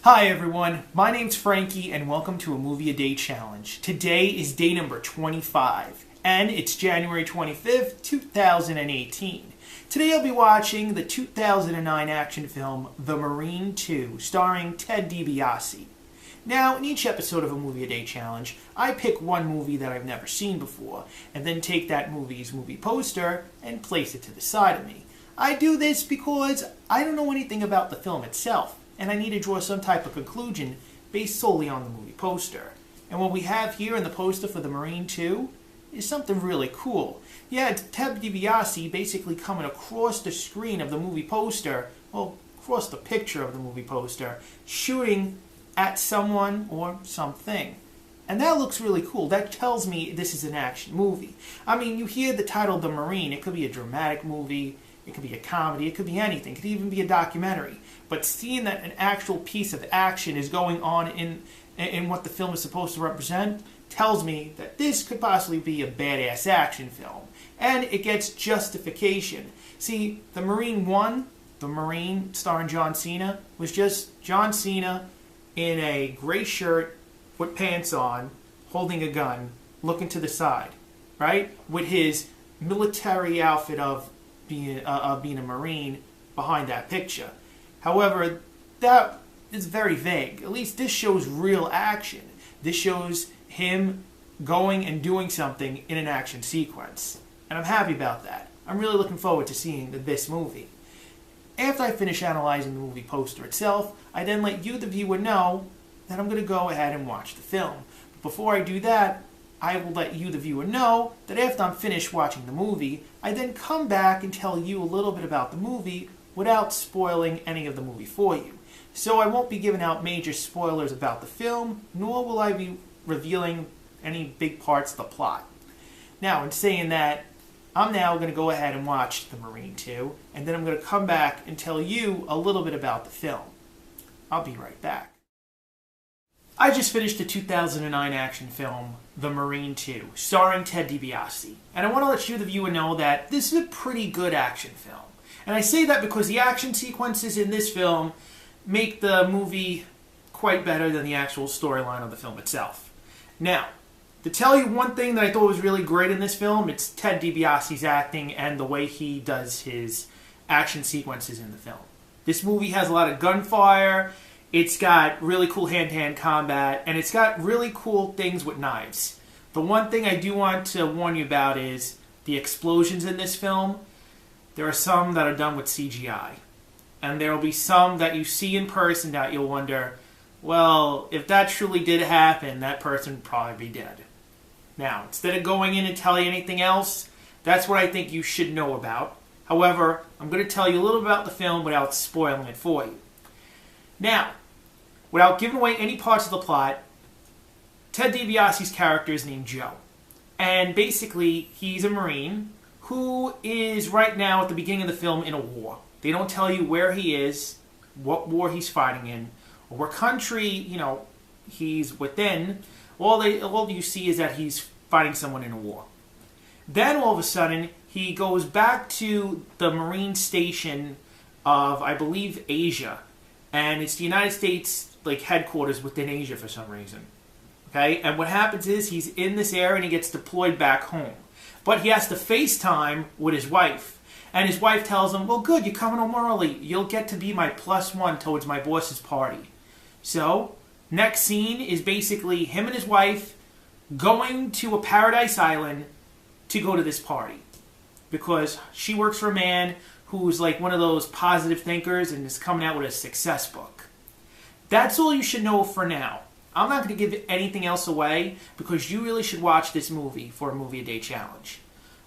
Hi everyone, my name's Frankie and welcome to a Movie a Day Challenge. Today is day number 25 and it's January 25th, 2018. Today I'll be watching the 2009 action film The Marine 2 starring Ted DiBiase. Now, in each episode of a Movie a Day Challenge, I pick one movie that I've never seen before and then take that movie's movie poster and place it to the side of me. I do this because I don't know anything about the film itself, and I need to draw some type of conclusion based solely on the movie poster. And what we have here in the poster for The Marine 2 is something really cool. Yeah, it's Ted DiBiase basically coming across the screen of the movie poster, well, across the picture of the movie poster, shooting at someone or something. And that looks really cool. That tells me this is an action movie. I mean, you hear the title The Marine, it could be a dramatic movie, it could be a comedy, it could be anything, it could even be a documentary. But seeing that an actual piece of action is going on in what the film is supposed to represent tells me that this could possibly be a badass action film. And it gets justification. See, The Marine 1, The Marine starring John Cena, was just John Cena in a gray shirt with pants on, holding a gun, looking to the side, right? With his military outfit of being a Marine behind that picture. However, that is very vague. At least this shows real action. This shows him going and doing something in an action sequence. And I'm happy about that. I'm really looking forward to seeing this movie. After I finish analyzing the movie poster itself, I then let you, the viewer, know that I'm going to go ahead and watch the film. But before I do that, I will let you, the viewer, know that after I'm finished watching the movie, I then come back and tell you a little bit about the movie without spoiling any of the movie for you. So I won't be giving out major spoilers about the film, nor will I be revealing any big parts of the plot. Now, in saying that, I'm now going to go ahead and watch The Marine 2, and then I'm going to come back and tell you a little bit about the film. I'll be right back. I just finished the 2009 action film, The Marine 2, starring Ted DiBiase. And I want to let you, the viewer, know that this is a pretty good action film. And I say that because the action sequences in this film make the movie quite better than the actual storyline of the film itself. Now, to tell you one thing that I thought was really great in this film, it's Ted DiBiase's acting and the way he does his action sequences in the film. This movie has a lot of gunfire, it's got really cool hand-to-hand combat, and it's got really cool things with knives. The one thing I do want to warn you about is the explosions in this film. There are some that are done with CGI. And there will be some that you see in person that you'll wonder, well, if that truly did happen, that person would probably be dead. Now, instead of going in and telling you anything else, that's what I think you should know about. However, I'm going to tell you a little about the film without spoiling it for you. Now, without giving away any parts of the plot, Ted DiBiase's character is named Joe. And basically, he's a Marine who is right now at the beginning of the film in a war. They don't tell you where he is, what war he's fighting in, or what country, he's within. All you see is that he's fighting someone in a war. Then all of a sudden, he goes back to the Marine station of, I believe, Asia. And it's the United States headquarters within Asia for some reason. Okay? And what happens is he's in this area and he gets deployed back home. But he has to FaceTime with his wife. And his wife tells him, well, good, you're coming home early. You'll get to be my +1 towards my boss's party. So, next scene is basically him and his wife going to a paradise island to go to this party. Because she works for a man who's like one of those positive thinkers and is coming out with a success book. That's all you should know for now. I'm not going to give anything else away because you really should watch this movie for a Movie a Day Challenge.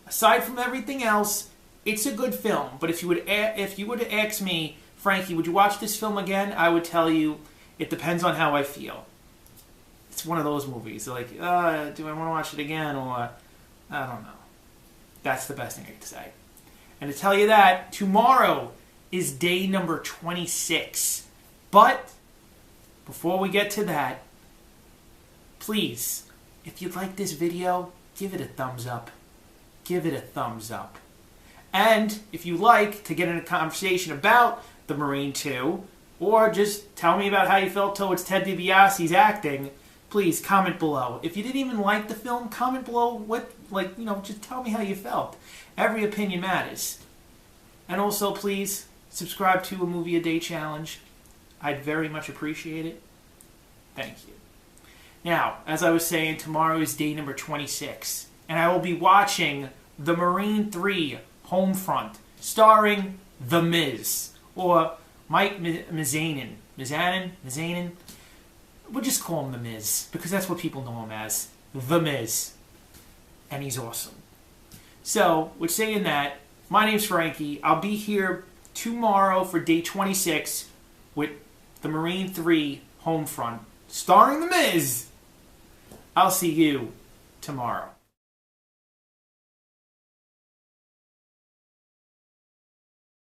Aside from everything else, it's a good film. But if you would to ask me, Frankie, would you watch this film again? I would tell you it depends on how I feel. It's one of those movies. Like, do I want to watch it again? Or, I don't know. That's the best thing I can say. And to tell you that, tomorrow is day number 26. But before we get to that, please, if you like this video, give it a thumbs up. Give it a thumbs up. And if you like to get in a conversation about The Marine 2, or just tell me about how you felt towards Ted DiBiase's acting, please comment below. If you didn't even like the film, comment below just tell me how you felt. Every opinion matters. And also, please subscribe to A Movie a Day Challenge. I'd very much appreciate it. Thank you. Now, as I was saying, tomorrow is day number 26, and I will be watching The Marine 3 Homefront, starring The Miz, or Mike Mizanin. Mizanin? We'll just call him The Miz, because that's what people know him as. The Miz. And he's awesome. So, with saying that, my name's Frankie. I'll be here tomorrow for day 26 with The Marine 3 Homefront, starring The Miz. I'll see you tomorrow.